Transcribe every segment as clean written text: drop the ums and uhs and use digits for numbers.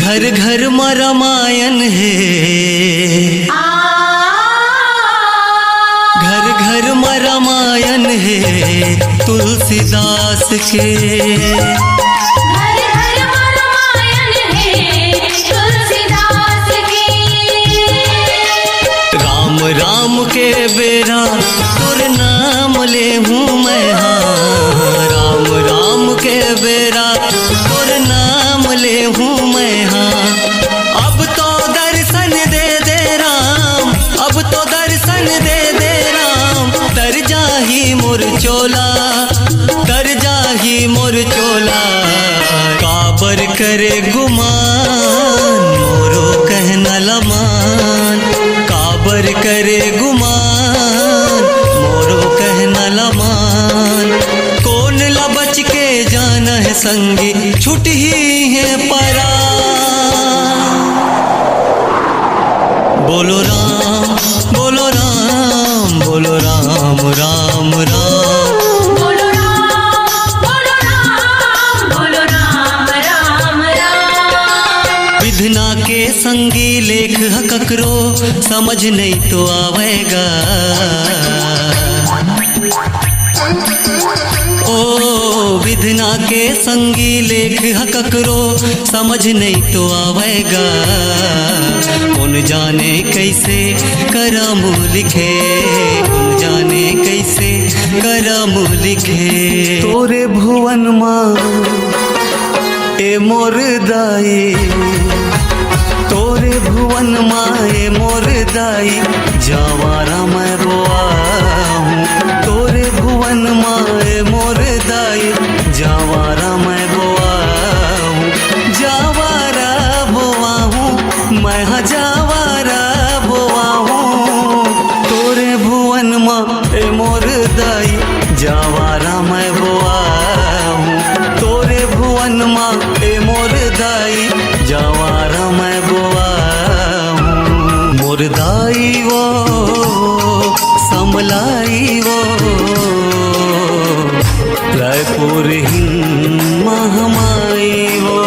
घर घर में रामायण है, घर घर में रामायण है तुलसीदास के। घर घर में रामायण है तुलसीदास के। राम राम के बेरा तोर नाम ले हूँ मैं, हाँ राम राम के बेरा तोर नाम ले हूँ मैं, हाँ अब तो दर्शन दे दे राम, अब तो दर्शन दे दे राम, तर जाही मोर चोला, तर जाही मोर चोला, काबर करे गुमान मोरो कहना लमान, काबर करे गुमान मोरो कहना लमान, कौन लबच के जाना है संगी छुट ही है परा। बोलो राम बोलो राम बोलो राम राम राम, बोलो राम बोलो राम बोलो राम राम राम। विधना के संगी लेख ककरो समझ नहीं तो आवेगा, ओ विधना के संगी लेख ककरो समझ नहीं तो आवेगा, कौन जाने कैसे करम लिखे, कौन जाने कैसे करम लिखे। तोरे भुवन माँ ए मोर दाई, तोरे भुवन माए मोर दाई, जावारा मैं बोआ हूँ, तोरे भुवन माए मोर दाई, जावारा मैं बोआ हूँ, जावारा बोआ हूँ मैं, हाँ जावारा बोआ हूँ, तोरे भुवन माए मोर दाई, जावारा मैं बोआ हूँ, तोरे भुवन माए मोर दाई, जावारा मैं बोआ हूँ। मोर दाई वो समलाई वो रायपुर महामाई वो,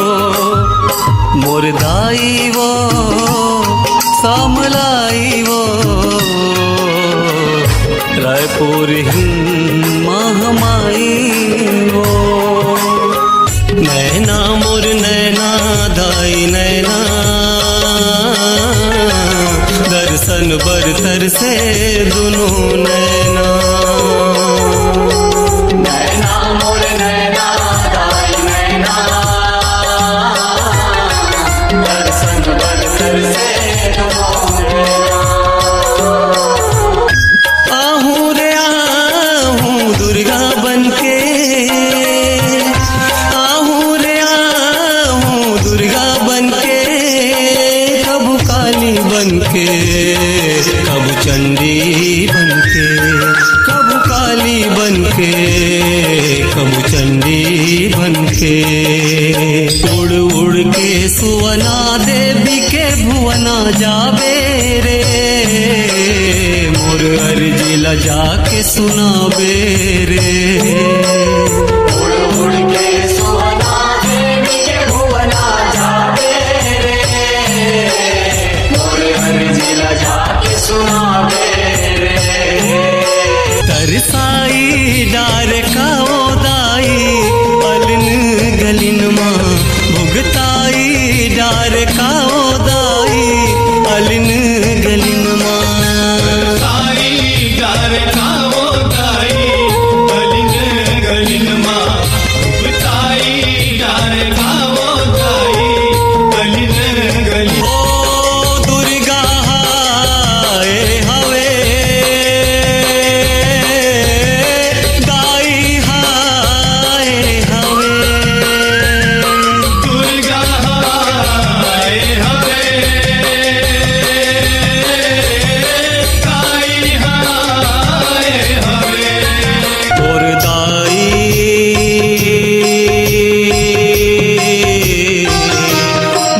मोर दाई वो समलाई वो रायपुर महामाई वो। नैना मोर नैना दाई नैना, दर्शन बरतर से दुनों नैना, नैना मोर नैना दाई नैना, दर्शन बरतर से दुनों नैना। आहूँ रे आहूँ दुर्गा बनके, आहूँ रे आहूँ दुर्गा बनके, कबू काली बनके, कबू चंडी बनके, कबू काली बनके, कबू चंडी बनके। उड़ उड़ के सुवना देवी के भुवना जाबे रे, मोर अर्जी लजा के सुनाबे रे। उड़ उड़ के सुवना देवी के भुवना जाबे रे, मोर अर्जी लजा के सुनाबे रे। तरसाई डार खाओ दाई, अलिन गलिन माँ भुगताई डार खाओ दाई, अलिन गलिन माँ ताई डार खाओ दाई, अलिन गलिन माँ ताई डार खाओ दाई, अलिन गलिन। ओ दुर्गा हाय हवे दाई हाय हवे, दुर्गा हाय हवे ताई हाय हवे। और दाई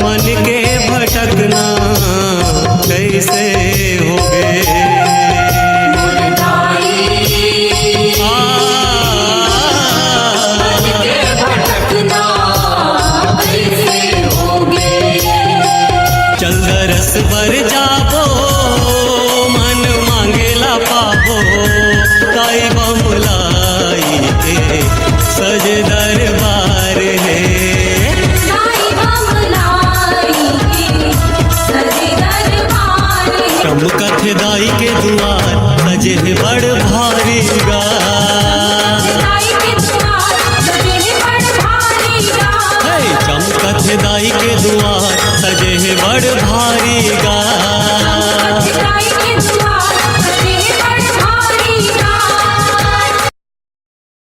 मन के भटकना कैसे होगे, भटकना कैसे होगे। बर जाबो मन मांगेला पाबो ताई बमलाई के सज दरबार है साई बमलाई के सजे दरबार है। चमकत दाई के दुआर सजे है बड़ भारी गा साई के द्वार सजे है बड़ भारी गा। चमकत दाई के दुआर सजे है बड़ भारी गा